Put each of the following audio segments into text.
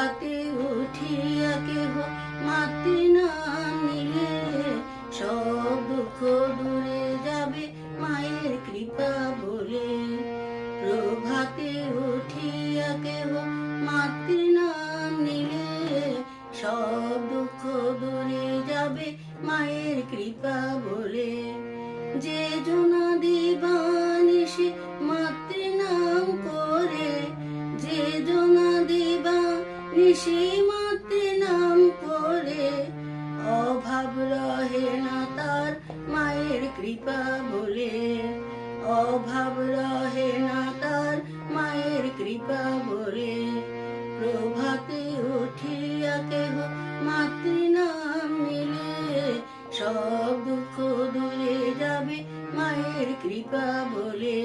প্রভাতে উঠিয়া কেহ মাতৃনাম নিলে সব দুঃখ দূরে যাবে মায়ের কৃপা বলে। প্রভাতে উঠিয়া কেহ মাতৃনাম নিলে সব দুঃখ দূরে যাবে মায়ের কৃপা বলে। যে জনা দিবানিশি মাতৃনাম করে, যে জনা দিবানিশি মাতৃনাম করে, অভাব রহে না তার মায়ের কৃপা বলে। অভাব রহে না তার মায়ের কৃপা বলে। প্রভাতে উঠিয়া কেহ মাতৃনাম নিলে সব দুঃখ দূরে যাবে মায়ের কৃপা বলে।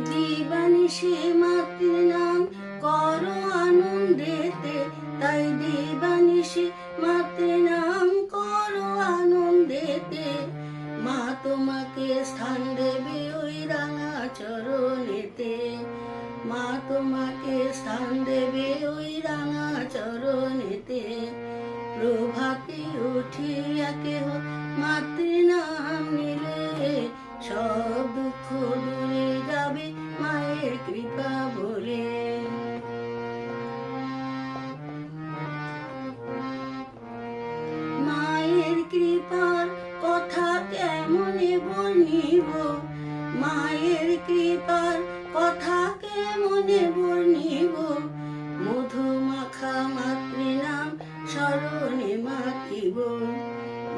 দিবানিশি মাতৃনাম করো আনন্দেতে, তাই দিবানিশি মাতৃনাম করো আনন্দেতে। মা তোমাকে স্থান দেবে ওই রাঙা চরণেতে। মা তোমাকে স্থান দেবে ওই রাঙা চরণেতে। প্রভাতে উঠিয়া কেহ মাতৃনাম নিলে সব দুঃখ দূরে যাবে মায়ের কৃপা বলে। মায়ের কৃপার কথা কেমনে বর্ণিব, মায়ের কৃপার কথা কেমনে বর্ণিব। মধু মাখা মাতৃনাম স্মরণে মাতিব,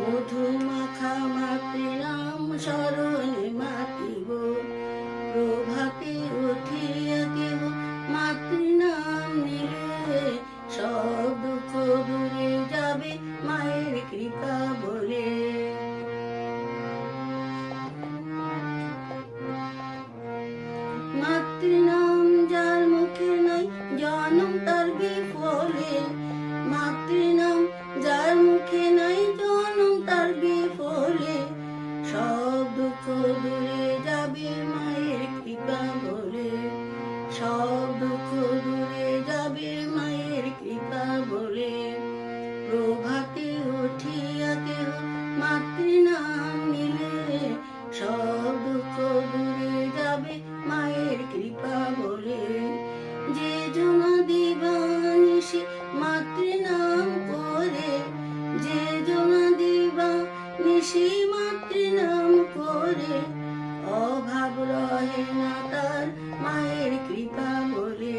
মধু মাখা মাতৃনাম স্মরণে মাতিব। প্রভাতে উঠিয়া কেহ মাতৃনাম নিলে সব দুঃখ দূরে যাবে মায়ের কৃপা বলে। মাতৃনাম যার মুখে নাই জনম তার বিফলে। মাতৃনাম যার মুখে নাই জনম তার বিফলে। সব দুঃখ দূরে যাবে মায়ের কৃপা বলে। সব দুঃখ দূরে যাবে মায়ের কৃপা বলে। প্রভাতে উঠিয়া কেহ মাতৃনাম নিলে সব দুঃখ দূরে যাবে মায়ের কৃপা বলে। যে জনা দিবানিশি মাতৃনাম করে, যে জনা দিবানিশি মাতৃনাম করে, অভাব রহে না তার মায়ের কৃপা বলে।